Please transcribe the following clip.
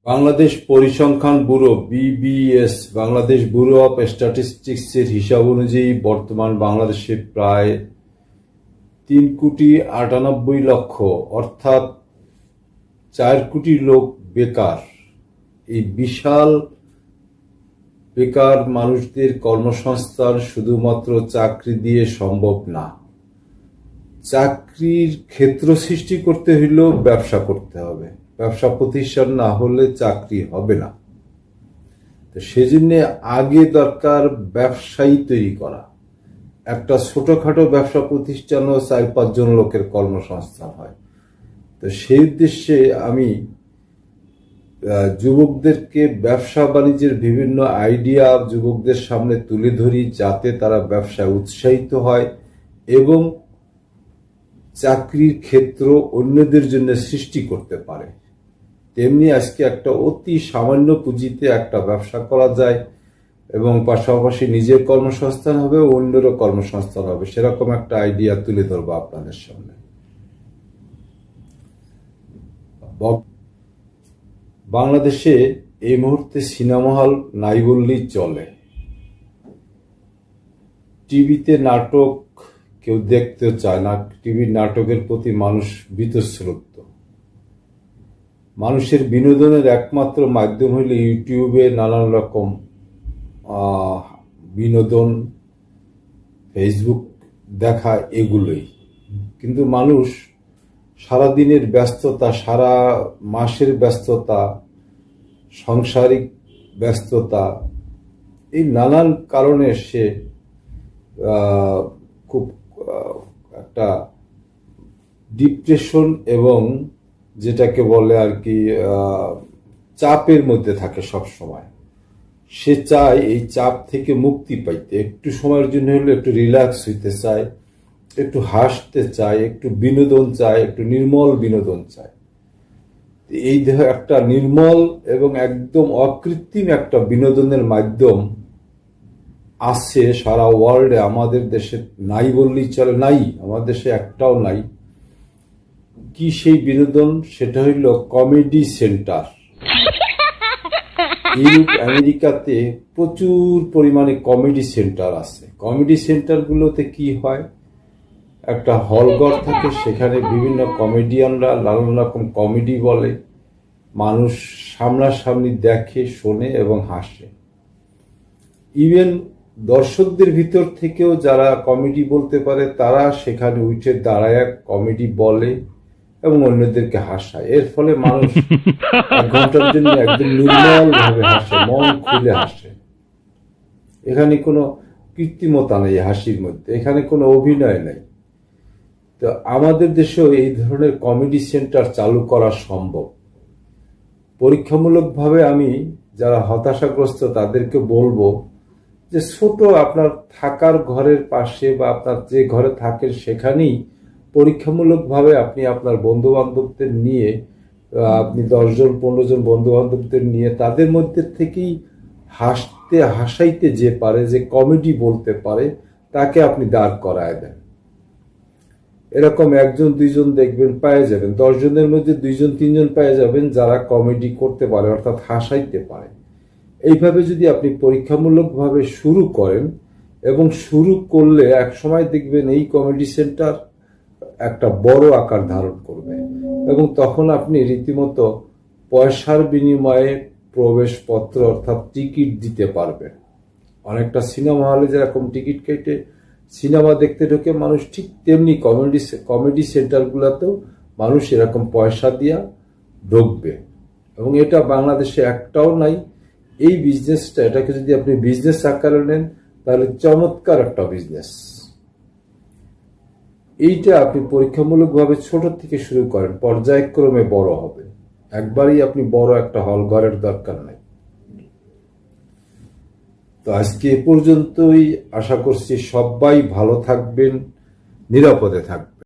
বাংলাদেশ পরিসংখ্যান ব্যুরো (বিবিএস) Bangladesh bureau of স্ট্যাটিস্টিক্সের হিসাব অনুযায়ী বর্তমান বাংলাদেশে প্রায় ৩,৯৮,০০,০০০ অর্থাৎ ৪ কোটি লোক বেকার। এই বিশাল বেকার মানুষদের কর্মসংস্থান শুধুমাত্র চাকরি দিয়ে সম্ভব না। চাকরির ক্ষেত্র সৃষ্টি করতে হইলেও ব্যবসা করতে হবে। ব্যবসা প্রতিষ্ঠান না হলে চাকরি হবে না। তো সেজন্য আগে দরকার ব্যবসায়ী তৈরি করা। একটা ছোটখাটো ব্যবসা প্রতিষ্ঠানও ৪-৫ জন লোকের কর্মসংস্থান হয়। তো সেই উদ্দেশ্যে আমি যুবকদেরকে ব্যবসা বাণিজ্যের বিভিন্ন আইডিয়া যুবকদের সামনে তুলে ধরি, যাতে তারা ব্যবসায় উৎসাহিত হয় এবং চাকরির ক্ষেত্র অন্যদের জন্য সৃষ্টি করতে পারে। তেমনি আজকে একটা অতি সামান্য পুঁজিতে একটা ব্যবসা করা যায় এবং পাশাপাশি নিজের কর্মসংস্থান হবে, অন্যেরও কর্মসংস্থান হবে, সেরকম একটা আইডিয়া তুলে ধরবো আপনাদের সামনে। বাংলাদেশে এই মুহূর্তে সিনেমা হল নাই বললেই চলে। টিভিতে নাটক কেউ দেখতে চায় না। টিভির নাটকের প্রতি মানুষ বীতশ্রদ্ধ। মানুষের বিনোদনের একমাত্র মাধ্যম হলো ইউটিউবে নানান রকম বিনোদন, ফেসবুক দেখা, এগুলোই। কিন্তু মানুষ সারাদিনের ব্যস্ততা, সারা মাসের ব্যস্ততা, সাংসারিক ব্যস্ততা, এই নানান কারণে সে খুব একটা ডিপ্রেশন এবং যেটাকে বলে আর কি চাপের মধ্যে থাকে সব সময়। সে চায় এই চাপ থেকে মুক্তি পাইতে, একটু সময়ের জন্য হলে একটু রিল্যাক্স হইতে চায়, একটু হাসতে চায়, একটু বিনোদন চায়, একটু নির্মল বিনোদন চায়। এই একটা নির্মল এবং একদম অকৃত্রিম একটা বিনোদনের মাধ্যম আছে সারা ওয়ার্ল্ডে। আমাদের দেশে নাই বললেই চলে, নাই, আমাদের দেশে একটাও নাই। কি সেই বিনোদন? সেটা হইল কমেডি সেন্টার। ইউরোপ আমেরিকাতে প্রচুর পরিমাণে কমেডি সেন্টার আছে। কমেডি সেন্টারগুলোতে কি হয়, একটা হলঘর থাকে, সেখানে বিভিন্ন কমেডিয়ানরা নানান রকম কমেডি বলে, মানুষ সামনাসামনি দেখে, শোনে এবং হাসে। ইভেন দর্শকদের ভিতর থেকেও যারা কমেডি বলতে পারে তারা সেখানে উঠে দাঁড়ায় কমেডি বলে এবং অন্যদেরকে হাসায়। এর ফলে মানুষ 1 ঘন্টার জন্য একদম নির্মল ভাবে হাসে, মন খুলে হাসে। এখানে কোনো কৃত্রিমতা নেই হাসির মধ্যে, এখানে কোনো অভিনয় নেই। তো আমাদের দেশেও এই ধরনের কমেডি সেন্টার চালু করা সম্ভব। পরীক্ষামূলকভাবে আমি যারা হতাশাগ্রস্ত তাদেরকে বলবো যে ছোট আপনার থাকার ঘরের পাশে বা আপনার যে ঘরে থাকেন সেখানেই পরীক্ষামূলকভাবে আপনি আপনার বন্ধু বান্ধবদের নিয়ে, আপনি 10-15 জন বন্ধু বান্ধবদের নিয়ে, তাদের মধ্যে থেকেই হাসাইতে যে পারে, যে কমেডি বলতে পারে, তাকে আপনি দাঁড় করায় দেন। এরকম 1-2 জন দেখবেন পেয়ে যাবেন, 10 জনের মধ্যে 2-3 জন পেয়ে যাবেন যারা কমেডি করতে পারে, অর্থাৎ হাসাইতে পারে। এইভাবে যদি আপনি পরীক্ষামূলকভাবে শুরু করেন এবং শুরু করলে এক সময় দেখবেন এই কমেডি সেন্টার একটা বড় আকার ধারণ করবে এবং তখন আপনি রীতিমতো পয়সার বিনিময়ে প্রবেশপত্র অর্থাৎ টিকিট দিতে পারবেন। অনেকটা সিনেমা হলে যেরকম টিকিট কেটে সিনেমা দেখতে ঢোকে মানুষ, ঠিক তেমনি কমেডি সেন্টারগুলোতেও মানুষ এরকম পয়সা দিয়া ঢুকবে এবং এটা বাংলাদেশে একটাও নাই। এই বিজনেসটা, এটাকে যদি আপনি বিজনেস আকারে নেন তাহলে চমৎকার একটা বিজনেস। এইটা আপনি পরীক্ষামূলকভাবে ছোট থেকে শুরু করেন, পর্যায়ক্রমে বড় হবে। একবারই আপনি বড় একটা হল ঘরের দরকার নাই। তো আজকে এ পর্যন্তই। আশা করছি সবাই ভালো থাকবেন, নিরাপদে থাকবেন।